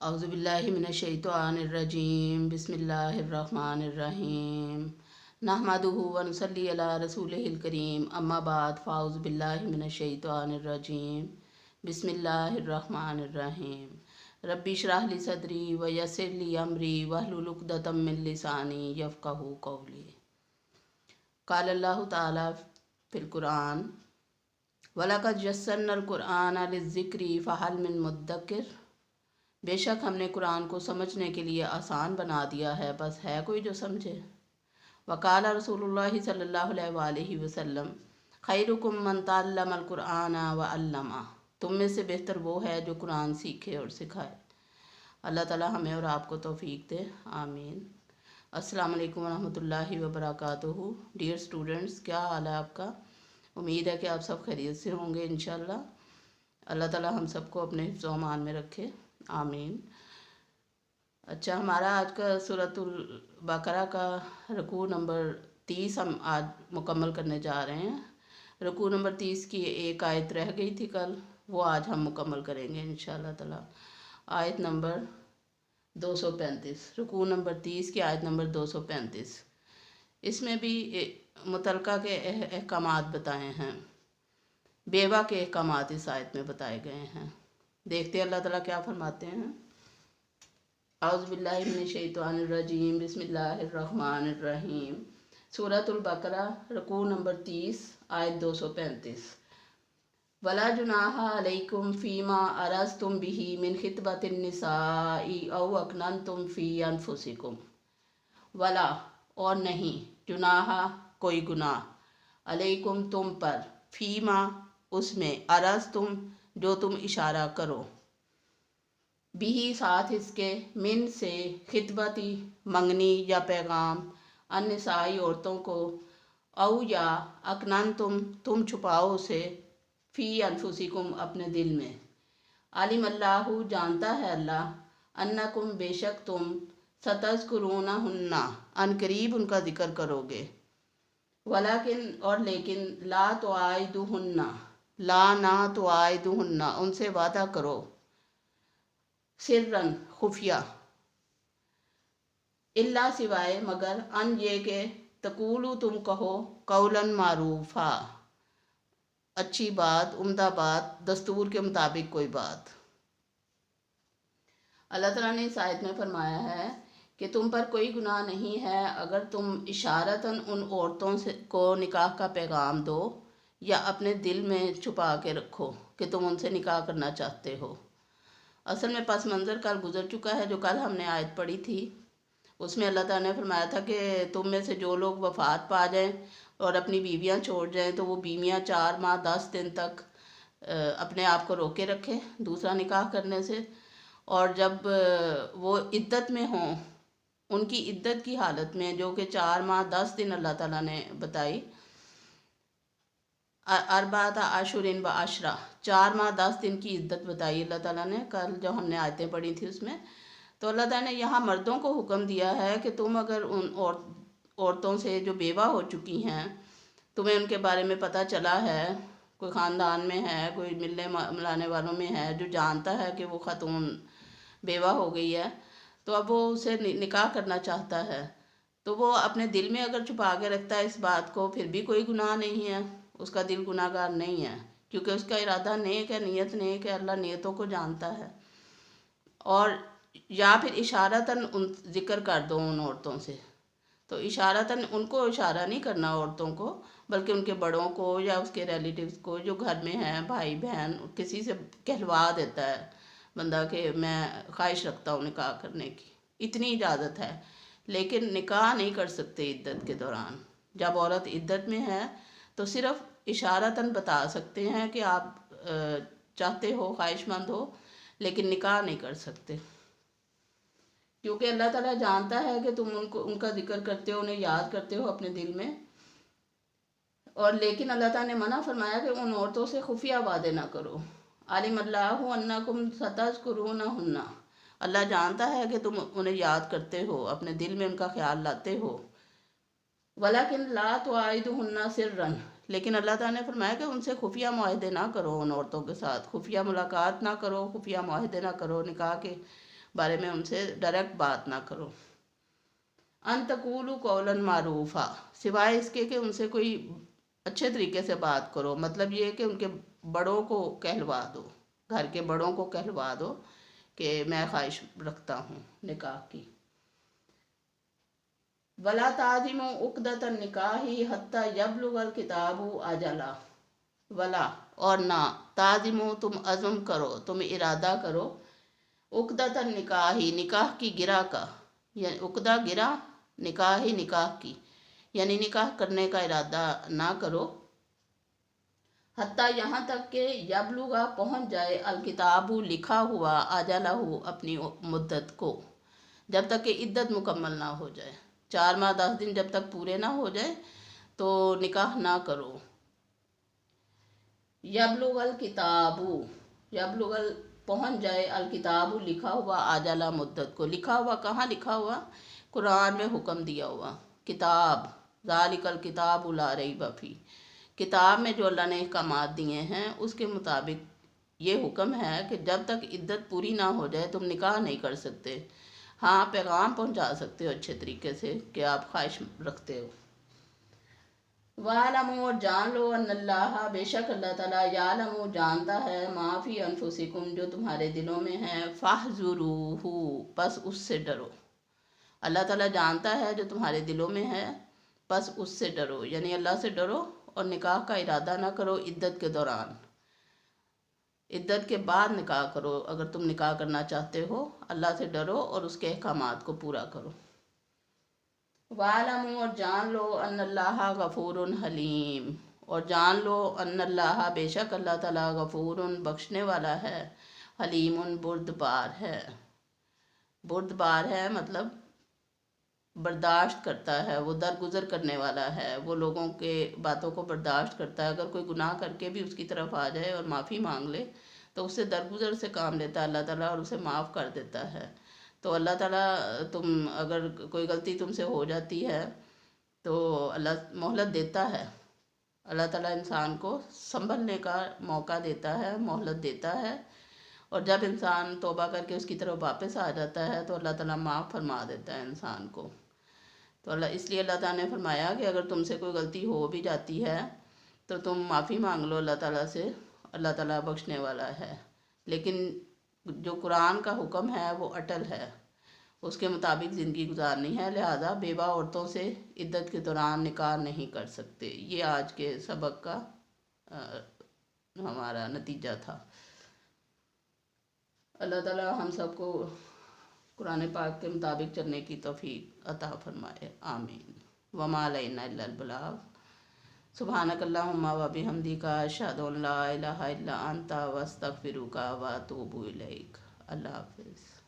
औज़ुबिल्लाहि मिनश्शैतानिर्रजीम बिस्मिल्लाहिर्रहमानिर्रहीम नहमदुहु व नुसल्ली अला रसूलिहिल करीम अम्मा बाद फ़ाउज़ुबिल्लाहि मिनश्शैतानिर्रजीम बिस्मिल्लाहिर्रहमानिर्रहीम रब्बि इश्रह ली सदरी व यस्सिर ली अमरी वहलुल उक़दतम मिन लिसानी यफ़क़हू क़ौली। क़ाल अल्लाहु तआला फ़िल क़ुरआन वलक़द यस्सरनल क़ुरआन लिज़्ज़िक्रि फ़हल मिन मुद्दक्किर। बेशक हमने कुरान को समझने के लिए आसान बना दिया है, बस है कोई जो समझे। वक़ाल रसूलुल्लाहि सल्लल्लाहु अलैहि वसल्लम खैरुकुम मन तअल्लमल क़ुरआन व अल्लमा। तुम में से बेहतर वो है जो कुरान सीखे और सिखाए। अल्लाह ताला हमें और आपको तौफीक दे, आमीन। अस्सलाम वालेकुम रहमतुल्लाहि व बरकातुहू। डियर स्टूडेंट्स, क्या हाल है आपका? उम्मीद है कि आप सब खैरियत से होंगे इंशाल्लाह। अल्लाह ताला हम सबको अपने हिफ्ज़ व अमान में रखे, आमीन। अच्छा, हमारा आज का सूरतुल बकरा का रुकू नंबर 30 हम आज मुकम्मल करने जा रहे हैं। रुकू नंबर 30 की एक आयत रह गई थी कल, वो आज हम मुकम्मल करेंगे इंशाल्लाह ताला। आयत नंबर 235, रुकू नंबर 30 की आयत नंबर 235। इसमें भी मुतलका के अहकामात बताए हैं, बेवा के अहकामात इस आयत में बताए गए हैं। देखते हैं अल्लाह ताला क्या फरमाते हैं। औज़ुबिल्लाहि मिनश्शैतानिर्रजीम बिस्मिल्लाहिर्रहमानिर्रहीम। सूरतुल बकरा रुकू नंबर 30 आयत 235। वला जुनाहा अलैकुम फ़ीमा अरज़्तुम बिही मिन खितबतिन निसाई औ अकननतुम फ़ी अनफुसिकुम। वला और नहीं, जुनाहा कोई गुनाह, अलैकुम तुम पर, फ़ीमा उसमें, अरज़्तुम जो तुम इशारा करो, बिही साथ इसके, मिन से, खितबती मंगनी या पैगाम, अन्निसाई औरतों को, औ या, अकनन तुम छुपाओ उसे, फ़ी अनफुसिकुम अपने दिल में। आलिम अल्लाहु जानता है अल्लाह, अन्नकुम बेशक तुम, सतज़कुरूनहुन्ना अनकरीब उनका जिक्र करोगे, वलाकिन और लेकिन, ला तुआइदुहुन्ना ला ना तुआइदुहुन्ना उनसे वादा करो, सिर्रन खुफिया, इल्ला सिवाय मगर, अन ये के, तकूलू तुम कहो, कौलन मारूफा अच्छी बात, उम्दा बात, दस्तूर के मुताबिक कोई बात। अल्लाह ताला ने इस आयत में फरमाया है कि तुम पर कोई गुनाह नहीं है अगर तुम इशारतन उन औरतों से को निकाह का पैगाम दो या अपने दिल में छुपा के रखो कि तुम उनसे निकाह करना चाहते हो। असल में पस मंज़र कल गुजर चुका है, जो कल हमने आयत पढ़ी थी। उसमें अल्लाह ताला ने फरमाया था कि तुम में से जो लोग वफ़ात पा जाएं और अपनी बीवियां छोड़ जाएं तो वो बीवियां 4 माह 10 दिन तक अपने आप को रोके रखें दूसरा निकाह करने से, और जब वो इद्दत में हों, उनकी इद्दत की हालत में, जो कि 4 माह 10 दिन अल्लाह ताला ने बताई, अरबाता आशुरिन व आशरा 4 माह 10 दिन की इद्दत बताई अल्लाह ताला ने। कल जो हमने आयतें पढ़ी थी उसमें तो अल्लाह ताला ने यहाँ मर्दों को हुक्म दिया है कि तुम अगर उन औरतों से जो बेवा हो चुकी हैं, तुम्हें उनके बारे में पता चला है, कोई ख़ानदान में है, कोई मिलने मिलाने वालों में है जो जानता है कि वो ख़ातून बेवा हो गई है, तो अब वो उसे निकाह करना चाहता है, तो वो अपने दिल में अगर छुपा के रखता है इस बात को, फिर भी कोई गुनाह नहीं है, उसका दिल गुनाहगार नहीं है, क्योंकि उसका इरादा नेक है, नीयत नेक है, अल्लाह नीयतों को जानता है। और या फिर इशारतन उन जिक्र कर दो उन औरतों से, तो इशारतन उनको इशारा नहीं करना औरतों को, बल्कि उनके बड़ों को या उसके रिलेटिव्स को जो घर में हैं, भाई बहन, किसी से कहलवा देता है बंदा कि मैं ख्वाहिश रखता हूँ निकाह करने की, इतनी इजाज़त है। लेकिन निकाह नहीं कर सकते इद्दत के दौरान। जब औरत इद्दत में है तो सिर्फ़ इशारतन बता सकते हैं कि आप चाहते हो, ख्वाहिशमंद हो, लेकिन निकाह नहीं कर सकते, क्योंकि अल्लाह ताला जानता है कि तुम उनका जिक्र करते हो, उन्हें याद करते हो अपने दिल में। और लेकिन अल्लाह ताला ने मना फरमाया कि उन औरतों से खुफिया वादे ना करो। आलिम अल्लाहु अन्नकुम सतज़कुरूनहुन्ना, अल्लाह जानता है कि तुम उन्हें याद करते हो, अपने दिल में उनका ख्याल लाते हो। वलाकिन ला तुआइदुहुन्ना सिर्रन, लेकिन अल्लाह ताला ने फरमाया कि उनसे खुफिया मुआहदे ना करो, उन औरतों के साथ खुफिया मुलाकात ना करो, खुफिया मुआहदे ना करो निकाह के, बारे में उनसे डायरेक्ट बात ना करो। अन तकूलू कौलन मारूफा, सिवाय इसके कि उनसे कोई अच्छे तरीके से बात करो, मतलब ये कि उनके बड़ों को कहलवा दो, घर के बड़ों को कहलवा दो कि मैं ख्वाहिश रखता हूँ निकाह की। वला ताजिमो उक़दत निकाही हत्ता यबलुगल किताबु अजला, वला और ना, ताजिमो तुम अज़म करो, तुम इरादा करो, उक़दत निकाही निकाह की गिरा का, यानी उक़दा गिरा, निकाह ही निकाह की, यानी निकाह करने का इरादा ना करो, हत्ता यहाँ तक कि यबलुगा पहुँच जाए अलकिताबु लिखा हुआ, अजलहु अपनी मुद्दत को, जब तक कि इद्दत मुकम्मल ना हो जाए, 4 माह 10 दिन जब तक पूरे ना हो जाए तो निकाह ना करो। यबलुगल किताबु, यबलुगल पहुँच जाए अलकिताबु लिखा हुआ, आजला मुद्दत को, लिखा हुआ कहाँ लिखा हुआ, कुरान में हुक्म दिया हुआ, किताब ज़ालिकल किताबु ला रैब फीह, किताब में जो अल्लाह ने अहकामात दिए हैं उसके मुताबिक ये हुक्म है कि जब तक इद्दत पूरी ना हो जाए तुम निकाह नहीं कर सकते। हाँ, पैगाम पहुंचा सकते हो अच्छे तरीके से कि आप ख्वाहिश रखते हो। वालमो और जान लो अल्लाह बेशक अल्लाह ताला यालमो जानता है माफ़ी अनफुसिकुम जो तुम्हारे दिलों में है, फ़ाहज़ुरूहु बस उससे डरो। अल्लाह ताला जानता है जो तुम्हारे दिलों में है, बस उससे डरो, यानी अल्लाह से डरो और निकाह का इरादा ना करो इद्दत के दौरान, इद्दत के बाद निकाह करो। अगर तुम निकाह करना चाहते हो अल्लाह से डरो और उसके अहकामात को पूरा करो। वालमू और जान लो अन्नल्लाह गफूरुन हलीम, और जान लो अन्नल्लाह बेशक अल्लाह ताला गफूरुन बख्शने वाला है, हलीमुन बुर्दबार है, बुर्दबार है मतलब बर्दाश्त करता है, वो दरगुजर करने वाला है, वो लोगों के बातों को बर्दाश्त करता है। अगर कोई गुनाह करके भी उसकी तरफ आ जाए और माफ़ी मांग ले तो उससे दरगुजर से काम लेता है अल्लाह ताला और उसे माफ़ कर देता है। तो अल्लाह ताला, तुम अगर कोई गलती तुमसे हो जाती है तो अल्लाह मोहलत देता है, अल्लाह ताला इंसान को संभलने का मौका देता है, मोहलत देता है, और जब इंसान तौबा करके उसकी तरफ वापस आ जाता है तो अल्लाह ताला माफ़ फरमा देता है इंसान को। तो इसलिए अल्लाह ताला ने फरमाया कि अगर तुमसे कोई गलती हो भी जाती है तो तुम माफ़ी मांग लो अल्लाह ताला से, अल्लाह ताला बख्शने वाला है। लेकिन जो कुरान का हुक्म है वो अटल है, उसके मुताबिक ज़िंदगी गुजारनी है, लिहाजा बेवा औरतों से इद्दत के दौरान निकाह नहीं कर सकते। ये आज के सबक का हमारा नतीजा था। अल्लाह ताला हम सबको कुरान पाक के मुताबिक चलने की तौफीक अता फरमाए, आमीन। वमा अलैना इल्लल बलाग। सुब्हानकल्लाहुम्मा व बिहम्दिका अशहदु अन ला इलाहा इल्ला अंता वस्तगफिरुका व अतूबु इलैक। अल्लाह हाफ़िज़।